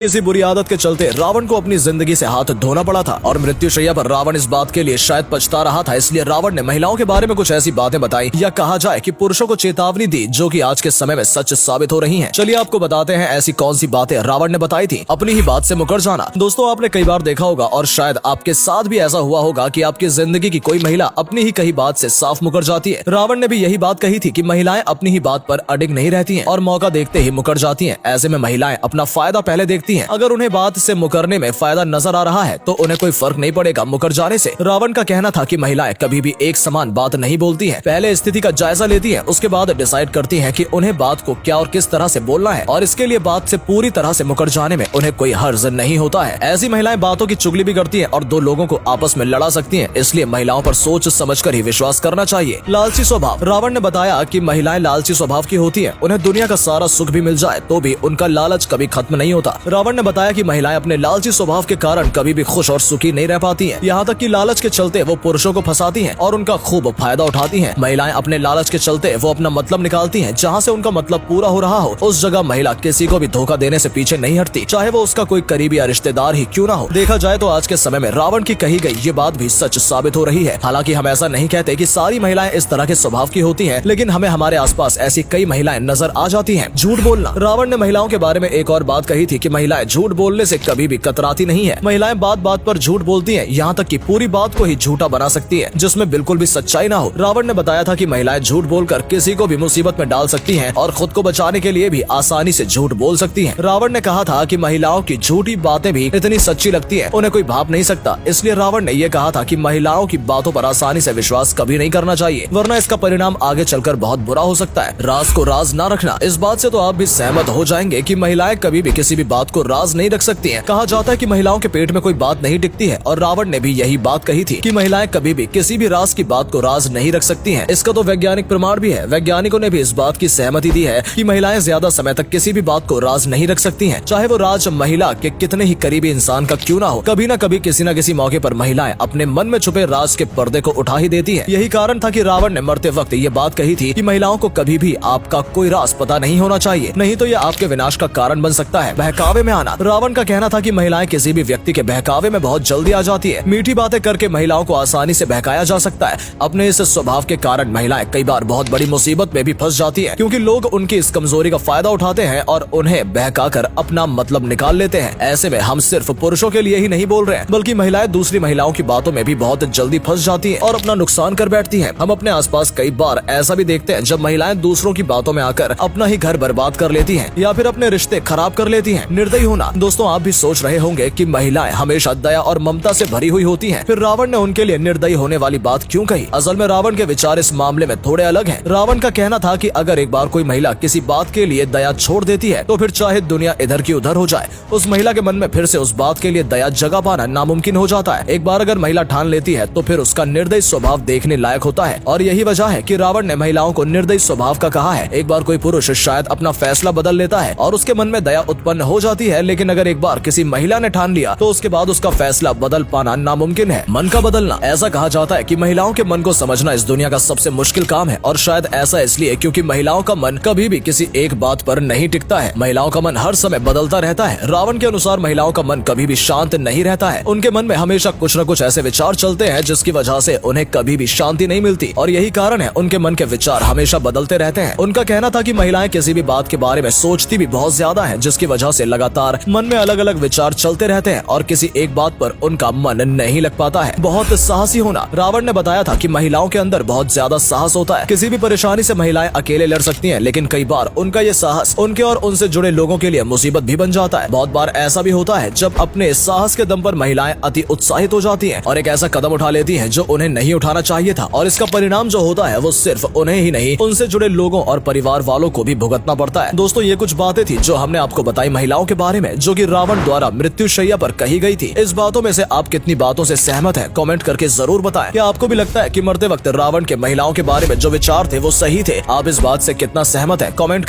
इसी बुरी आदत के चलते रावण को अपनी जिंदगी से हाथ धोना पड़ा था और मृत्युशैया पर रावण इस बात के लिए शायद पछता रहा था। इसलिए रावण ने महिलाओं के बारे में कुछ ऐसी बातें बताई या कहा जाए कि पुरुषों को चेतावनी दी जो कि आज के समय में सच साबित हो रही हैं। चलिए आपको बताते हैं ऐसी कौन सी बातें रावण ने बताई थी। अपनी ही बात से मुकर जाना। दोस्तों आपने कई बार देखा होगा और शायद आपके साथ भी ऐसा हुआ होगा कि आपकी जिंदगी की कोई महिला अपनी ही कही बात से साफ मुकर जाती है। रावण ने भी यही बात कही थी कि महिलाएं अपनी ही बात पर अडिग नहीं रहती हैं और मौका देखते ही मुकर जाती हैं। ऐसे में महिलाएं अपना फायदा पहले देखती हैं। अगर उन्हें बात से मुकरने में फायदा नजर आ रहा है तो उन्हें कोई फर्क नहीं पड़ेगा मुकर जाने से। रावण का कहना था कि महिलाएं कभी भी एक समान बात नहीं बोलती हैं। पहले स्थिति का जायजा लेती हैं, उसके बाद डिसाइड करती हैं कि उन्हें बात को क्या और किस तरह से बोलना है और इसके लिए बात से पूरी तरह से मुकर जाने में उन्हें कोई हर्ज नहीं होता है। ऐसी महिलाएं बातों की चुगली भी करती हैं और दो लोगों को आपस में लड़ा सकती हैं। इसलिए महिलाओं पर सोच समझकर ही विश्वास करना चाहिए। लालची स्वभाव। रावण ने बताया कि महिलाएं लालची स्वभाव की होती हैं। उन्हें दुनिया का सारा सुख भी मिल जाए तो भी उनका लालच कभी खत्म नहीं होता। रावण ने बताया कि महिलाएं अपने लालची स्वभाव के कारण कभी भी खुश और सुखी नहीं रह पाती हैं। यहाँ तक कि लालच के चलते वो पुरुषों को फंसाती हैं और उनका खूब फायदा उठाती हैं। महिलाएं अपने लालच के चलते वो अपना मतलब निकालती हैं। जहाँ से उनका मतलब पूरा हो रहा हो उस जगह महिला किसी को भी धोखा देने से पीछे नहीं हटती, चाहे वो उसका कोई करीबी या रिश्तेदार ही क्यों ना हो। देखा जाए तो आज के समय में रावण की कही गई ये बात भी सच साबित हो रही है। हालांकि हम ऐसा नहीं कहते कि सारी महिलाएं इस तरह के स्वभाव की होती हैं, लेकिन हमें हमारे आसपास ऐसी कई महिलाएं नजर आ जाती हैं। झूठ बोलना। रावण ने महिलाओं के बारे में एक और बात कही थी कि महिलाएं झूठ बोलने से कभी भी कतराती नहीं है। महिलाएं बात बात पर झूठ बोलती हैं, यहाँ तक कि पूरी बात को ही झूठा बना सकती है जिसमें बिल्कुल भी सच्चाई ना हो। रावण ने बताया था कि महिलाएं झूठ बोलकर किसी को भी मुसीबत में डाल सकती हैं और खुद को बचाने के लिए भी आसानी से झूठ बोल सकती हैं। रावण ने कहा था कि महिलाओं की झूठी बातें भी इतनी सच्ची लगती है उन्हें कोई भाप नहीं सकता। इसलिए रावण ने यह कहा था कि महिलाओं की बातों पर आसानी से विश्वास कभी नहीं करना चाहिए, वरना इसका परिणाम आगे चलकर बहुत बुरा हो सकता है। राज को राज ना रखना। इस बात से तो आप भी सहमत हो जाएंगे कि महिलाएं कभी भी किसी भी बात को राज नहीं रख सकती हैं। कहा जाता है कि महिलाओं के पेट में कोई बात नहीं टिकती है और रावण ने भी यही बात कही थी कि महिलाएं कभी भी किसी भी राज की बात को राज नहीं रख सकती हैं। इसका तो वैज्ञानिक प्रमाण भी है। वैज्ञानिकों ने भी इस बात की सहमति दी है कि महिलाएं ज्यादा समय तक किसी भी बात को राज नहीं रख सकती हैं, चाहे वो राज महिला के कितने ही करीबी इंसान का क्यों ना हो। कभी न कभी किसी न किसी मौके पर महिलाएं अपने मन में छुपे राज के पर्दे को उठा ही देती हैं। यही कारण था कि रावण ने मरते वक्त ये बात कही थी कि महिलाओं को कभी भी आपका कोई राज पता नहीं होना चाहिए, नहीं तो ये आपके विनाश का कारण बन सकता है। बहकावे में आना। रावण का कहना था कि महिलाएं किसी भी व्यक्ति के बहकावे में बहुत जल्दी आ जाती है। मीठी बातें करके महिलाओं को आसानी से बहकाया जा सकता है। अपने इस स्वभाव के कारण महिलाएं कई बार बहुत बड़ी मुसीबत में भी फंस जाती है, क्योंकि लोग उनकी इस कमजोरी का फायदा उठाते हैं और उन्हें बहकाकर अपना मतलब निकाल लेते हैं। ऐसे में हम सिर्फ पुरुषों के लिए ही नहीं बोल रहे हैं, बल्कि महिलाएं दूसरी महिलाओं की बातों में भी बहुत जल्दी फंस जाती हैं और अपना नुकसान कर बैठती हैं। हम अपने आसपास कई बार ऐसा भी देखते हैं जब महिलाएं दूसरों की बातों में आकर अपना ही घर बर्बाद कर लेती हैं या फिर अपने रिश्ते खराब कर लेती हैं। निर्दयी होना। दोस्तों आप भी सोच रहे होंगे कि महिलाएं हमेशा दया और ममता से भरी हुई होती हैं, फिर रावण ने उनके लिए निर्दयी होने वाली बात क्यों कही? असल में रावण के विचार इस मामले में थोड़े अलग हैं। रावण का कहना था कि अगर एक बार कोई महिला किसी बात के लिए दया छोड़ देती है तो फिर चाहे दुनिया इधर की उधर हो जाए, उस महिला के मन में फिर से उस बात के लिए दया जगह पाना नामुमकिन हो जाता है। एक बार अगर महिला ठान लेती है तो फिर उसका निर्दयी स्वभाव देखने लायक होता है और यही वजह है कि रावण ने महिलाओं को निर्दयी स्वभाव का कहा है। एक बार कोई पुरुष शायद अपना फैसला बदल लेता है और उसके मन में दया उत्पन्न हो जाती है, लेकिन अगर एक बार किसी महिला ने ठान लिया तो उसके बाद उसका फैसला बदल पाना नामुमकिन है। मन का बदलना। ऐसा कहा जाता है कि महिलाओं के मन को समझना इस दुनिया का सबसे मुश्किल काम है और शायद ऐसा इसलिए क्योंकि महिलाओं का मन कभी भी किसी एक बात पर नहीं टिकता है। महिलाओं का मन हर समय बदलता रहता है। रावण के अनुसार महिलाओं का मन कभी भी शांत नहीं रहता है। उनके मन में हमेशा कुछ न कुछ ऐसे विचार चलते हैं जिसकी वजह से उन्हें कभी भी शांति नहीं मिलती और यही कारण है उनके मन के विचार हमेशा बदलते रहते हैं। उनका कहना था कि महिलाएं किसी भी बात के बारे में सोचती भी बहुत ज्यादा है, जिसकी वजह से लगातार मन में अलग अलग विचार चलते रहते हैं और किसी एक बात पर उनका मन नहीं लग पाता है। बहुत साहसी होना। रावण ने बताया था कि महिलाओं के अंदर बहुत ज्यादा साहस होता है। किसी भी परेशानी से महिलाएं अकेले लड़ सकती हैं, लेकिन कई बार उनका ये साहस उनके और उनसे जुड़े लोगों के लिए मुसीबत भी बन जाता है। बहुत बार ऐसा भी होता है जब अपने साहस के दम पर महिलाएं अति उत्साहित हो जाती हैं और एक ऐसा कदम उठा लेती हैं जो उन्हें नहीं उठाना चाहिए था और इसका परिणाम जो होता है वो सिर्फ उन्हें ही नहीं उनसे जुड़े लोगों और परिवार वालों को भी भुगतना पड़ता है। दोस्तों ये कुछ बातें थी जो हमने आपको बताई महिलाओं के बारे में, जो कि रावण द्वारा मृत्युशैया पर कही गई थी। इस बातों में से आप कितनी बातों से सहमत हैं? कमेंट करके जरूर बताएं। क्या आपको भी लगता है कि मरते वक्त रावण के महिलाओं के बारे में जो विचार थे वो सही थे? आप इस बात से कितना सहमत है? कमेंट